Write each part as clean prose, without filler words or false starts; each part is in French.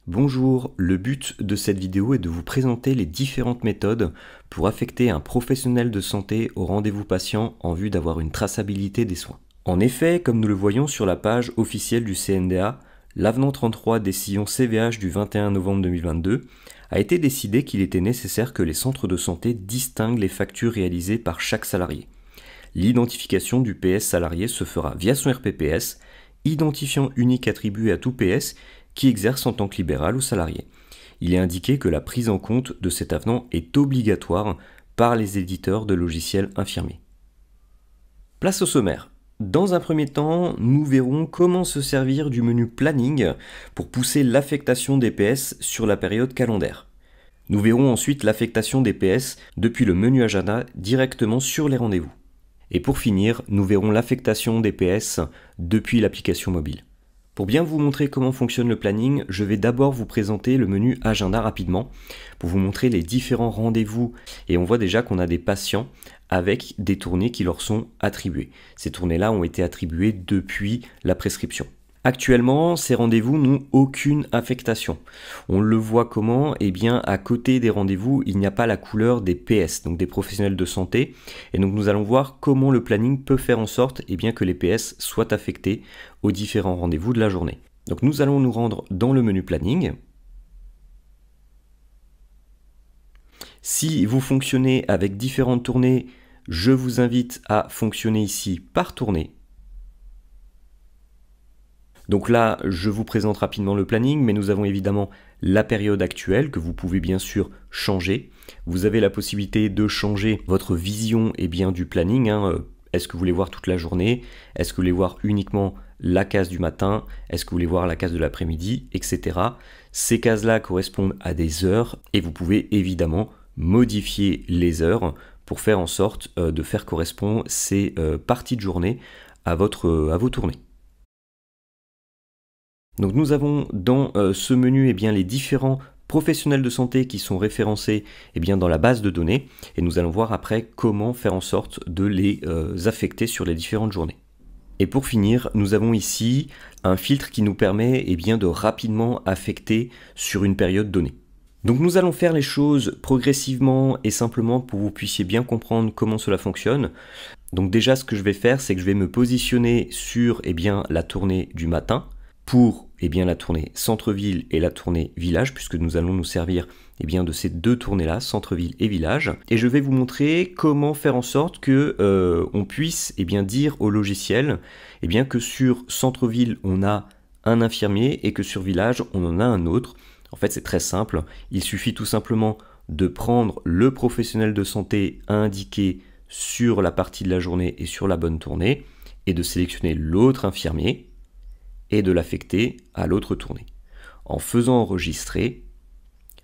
Bonjour, le but de cette vidéo est de vous présenter les différentes méthodes pour affecter un professionnel de santé au rendez-vous patient en vue d'avoir une traçabilité des soins. En effet, comme nous le voyons sur la page officielle du CNDA, l'avenant 33 décision CVH du 21 novembre 2022 a été décidé qu'il était nécessaire que les centres de santé distinguent les factures réalisées par chaque salarié. L'identification du PS salarié se fera via son RPPS, identifiant unique attribué à tout PS qui exerce en tant que libéral ou salarié. Il est indiqué que la prise en compte de cet avenant est obligatoire par les éditeurs de logiciels infirmiers. Place au sommaire. Dans un premier temps, nous verrons comment se servir du menu Planning pour pousser l'affectation des PS sur la période calendaire. Nous verrons ensuite l'affectation des PS depuis le menu Agenda directement sur les rendez-vous. Et pour finir, nous verrons l'affectation des PS depuis l'application mobile. Pour bien vous montrer comment fonctionne le planning, je vais d'abord vous présenter le menu Agenda rapidement pour vous montrer les différents rendez-vous. Et on voit déjà qu'on a des patients avec des tournées qui leur sont attribuées. Ces tournées-là ont été attribuées depuis la prescription. Actuellement, ces rendez-vous n'ont aucune affectation. On le voit comment? Eh bien, à côté des rendez-vous, il n'y a pas la couleur des PS, donc des professionnels de santé. Et donc, nous allons voir comment le planning peut faire en sorte bien, que les PS soient affectés aux différents rendez-vous de la journée. Donc, nous allons nous rendre dans le menu Planning. Si vous fonctionnez avec différentes tournées, je vous invite à fonctionner ici par tournée. Donc là, je vous présente rapidement le planning, mais nous avons évidemment la période actuelle que vous pouvez bien sûr changer. Vous avez la possibilité de changer votre vision du planning. Est-ce que vous voulez voir toute la journée? Est-ce que vous voulez voir uniquement la case du matin? Est-ce que vous voulez voir la case de l'après-midi, etc. Ces cases-là correspondent à des heures et vous pouvez évidemment modifier les heures pour faire en sorte de faire correspondre ces parties de journée à vos tournées. Donc nous avons dans ce menu les différents professionnels de santé qui sont référencés dans la base de données et nous allons voir après comment faire en sorte de les affecter sur les différentes journées. Et pour finir, nous avons ici un filtre qui nous permet de rapidement affecter sur une période donnée. Donc nous allons faire les choses progressivement et simplement pour que vous puissiez bien comprendre comment cela fonctionne. Donc déjà ce que je vais faire, c'est que je vais me positionner sur la tournée du matin pour la tournée centre-ville et la tournée village, puisque nous allons nous servir de ces deux tournées-là, centre-ville et village. Et je vais vous montrer comment faire en sorte que on puisse dire au logiciel que sur centre-ville on a un infirmier et que sur village on en a un autre. En fait c'est très simple, il suffit tout simplement de prendre le professionnel de santé indiqué sur la partie de la journée et sur la bonne tournée et de sélectionner l'autre infirmier et de l'affecter à l'autre tournée. En faisant enregistrer,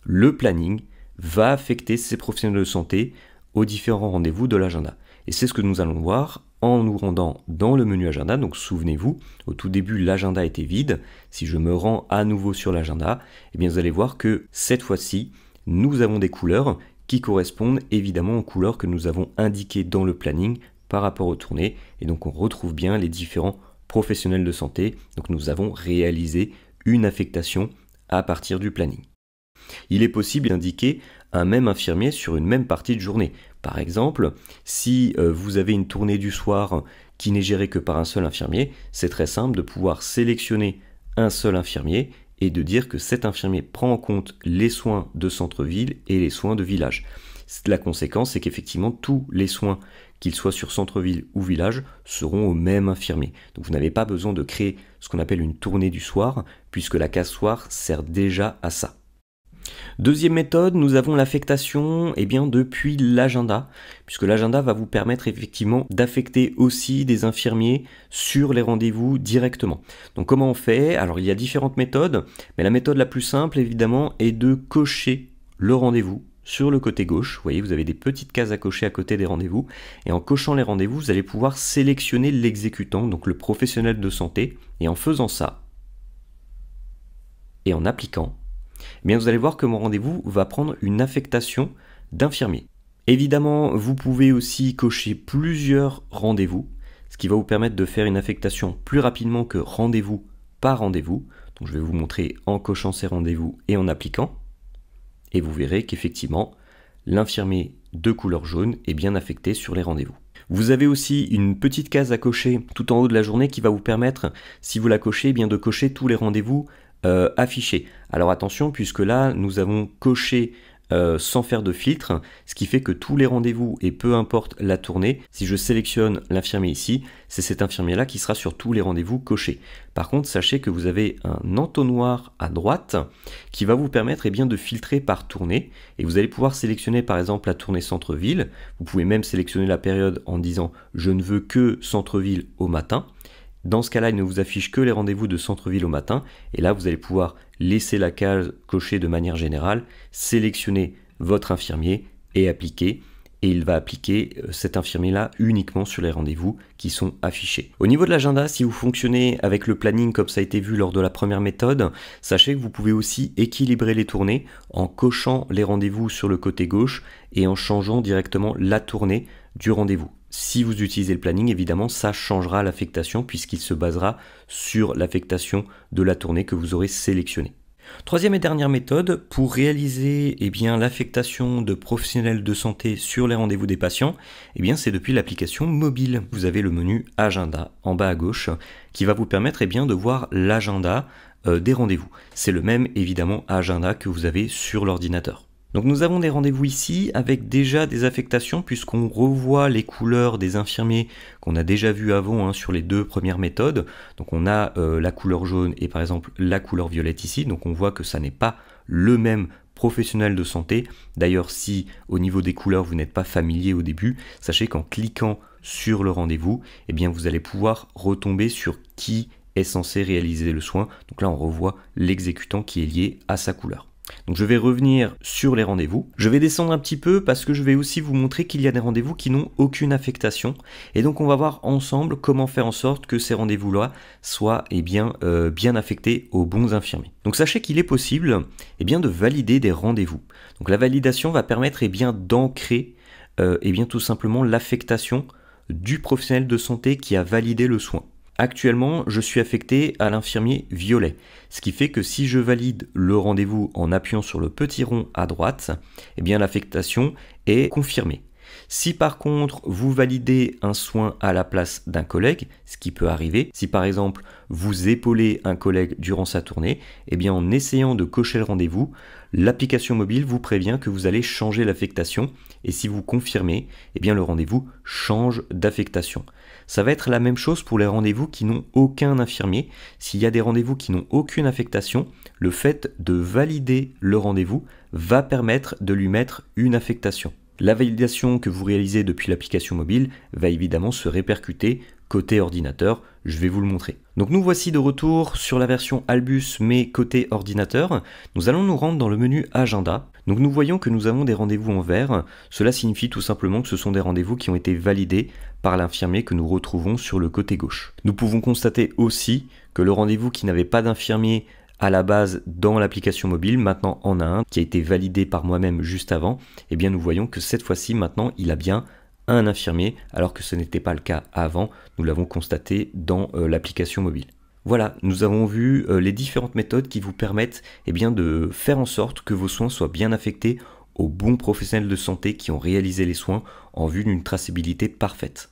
le planning va affecter ces professionnels de santé aux différents rendez-vous de l'agenda. Et c'est ce que nous allons voir en nous rendant dans le menu agenda. Donc souvenez-vous, au tout début, l'agenda était vide. Si je me rends à nouveau sur l'agenda, vous allez voir que cette fois-ci, nous avons des couleurs qui correspondent évidemment aux couleurs que nous avons indiquées dans le planning par rapport aux tournées. Et donc on retrouve bien les différents professionnels de santé, donc nous avons réalisé une affectation à partir du planning. Il est possible d'indiquer un même infirmier sur une même partie de journée. Par exemple, si vous avez une tournée du soir qui n'est gérée que par un seul infirmier, c'est très simple de pouvoir sélectionner un seul infirmier et de dire que cet infirmier prend en compte les soins de centre-ville et les soins de village. La conséquence, c'est qu'effectivement, tous les soins, qu'ils soient sur centre-ville ou village, seront au même infirmier. Donc vous n'avez pas besoin de créer ce qu'on appelle une tournée du soir, puisque la case soir sert déjà à ça. Deuxième méthode, nous avons l'affectation depuis l'agenda, puisque l'agenda va vous permettre effectivement d'affecter aussi des infirmiers sur les rendez-vous directement. Donc comment on fait? Alors il y a différentes méthodes, mais la méthode la plus simple évidemment est de cocher le rendez-vous sur le côté gauche. Vous voyez, vous avez des petites cases à cocher à côté des rendez-vous. Et en cochant les rendez-vous, vous allez pouvoir sélectionner l'exécutant, donc le professionnel de santé. Et en faisant ça, et en appliquant, vous allez voir que mon rendez-vous va prendre une affectation d'infirmier. Évidemment, vous pouvez aussi cocher plusieurs rendez-vous, ce qui va vous permettre de faire une affectation plus rapidement que rendez-vous par rendez-vous. Donc je vais vous montrer en cochant ces rendez-vous et en appliquant. Et vous verrez qu'effectivement, l'infirmier de couleur jaune est bien affecté sur les rendez-vous. Vous avez aussi une petite case à cocher tout en haut de la journée qui va vous permettre, si vous la cochez, eh bien de cocher tous les rendez-vous affichés. Alors attention, puisque là, nous avons coché sans faire de filtre, ce qui fait que tous les rendez-vous, et peu importe la tournée, si je sélectionne l'infirmier ici, c'est cet infirmier-là qui sera sur tous les rendez-vous cochés. Par contre, sachez que vous avez un entonnoir à droite qui va vous permettre bien de filtrer par tournée, et vous allez pouvoir sélectionner par exemple la tournée centre-ville. Vous pouvez même sélectionner la période en disant « je ne veux que centre-ville au matin ». Dans ce cas-là, il ne vous affiche que les rendez-vous de centre-ville au matin. Et là, vous allez pouvoir laisser la case cochée de manière générale, sélectionner votre infirmier et appliquer. Et il va appliquer cet infirmier-là uniquement sur les rendez-vous qui sont affichés. Au niveau de l'agenda, si vous fonctionnez avec le planning comme ça a été vu lors de la première méthode, sachez que vous pouvez aussi équilibrer les tournées en cochant les rendez-vous sur le côté gauche et en changeant directement la tournée du rendez-vous. Si vous utilisez le planning, évidemment, ça changera l'affectation puisqu'il se basera sur l'affectation de la tournée que vous aurez sélectionnée. Troisième et dernière méthode, pour réaliser l'affectation de professionnels de santé sur les rendez-vous des patients, c'est depuis l'application mobile. Vous avez le menu Agenda en bas à gauche qui va vous permettre de voir l'agenda des rendez-vous. C'est le même évidemment agenda que vous avez sur l'ordinateur. Donc nous avons des rendez-vous ici avec déjà des affectations puisqu'on revoit les couleurs des infirmiers qu'on a déjà vu avant sur les deux premières méthodes. Donc on a la couleur jaune et par exemple la couleur violette ici. Donc on voit que ça n'est pas le même professionnel de santé. D'ailleurs, si au niveau des couleurs vous n'êtes pas familier au début, sachez qu'en cliquant sur le rendez-vous, vous allez pouvoir retomber sur qui est censé réaliser le soin. Donc là on revoit l'exécutant qui est lié à sa couleur. Donc je vais revenir sur les rendez-vous. Je vais descendre un petit peu parce que je vais aussi vous montrer qu'il y a des rendez-vous qui n'ont aucune affectation. Et donc on va voir ensemble comment faire en sorte que ces rendez-vous-là soient bien affectés aux bons infirmiers. Donc sachez qu'il est possible de valider des rendez-vous. Donc la validation va permettre d'ancrer tout simplement l'affectation du professionnel de santé qui a validé le soin. Actuellement, je suis affecté à l'infirmier violet, ce qui fait que si je valide le rendez-vous en appuyant sur le petit rond à droite, l'affectation est confirmée. Si par contre vous validez un soin à la place d'un collègue, ce qui peut arriver, si par exemple vous épaulez un collègue durant sa tournée, en essayant de cocher le rendez-vous, l'application mobile vous prévient que vous allez changer l'affectation et si vous confirmez, le rendez-vous change d'affectation. Ça va être la même chose pour les rendez-vous qui n'ont aucun infirmier. S'il y a des rendez-vous qui n'ont aucune affectation, le fait de valider le rendez-vous va permettre de lui mettre une affectation. La validation que vous réalisez depuis l'application mobile va évidemment se répercuter côté ordinateur, je vais vous le montrer. Donc nous voici de retour sur la version Albus mais côté ordinateur. Nous allons nous rendre dans le menu Agenda. Donc nous voyons que nous avons des rendez-vous en vert. Cela signifie tout simplement que ce sont des rendez-vous qui ont été validés par l'infirmier que nous retrouvons sur le côté gauche. Nous pouvons constater aussi que le rendez-vous qui n'avait pas d'infirmier à la base dans l'application mobile, maintenant en a un qui a été validé par moi-même juste avant, nous voyons que cette fois-ci maintenant il a bien un infirmier alors que ce n'était pas le cas avant, nous l'avons constaté dans l'application mobile. Voilà, nous avons vu les différentes méthodes qui vous permettent de faire en sorte que vos soins soient bien affectés aux bons professionnels de santé qui ont réalisé les soins en vue d'une traçabilité parfaite.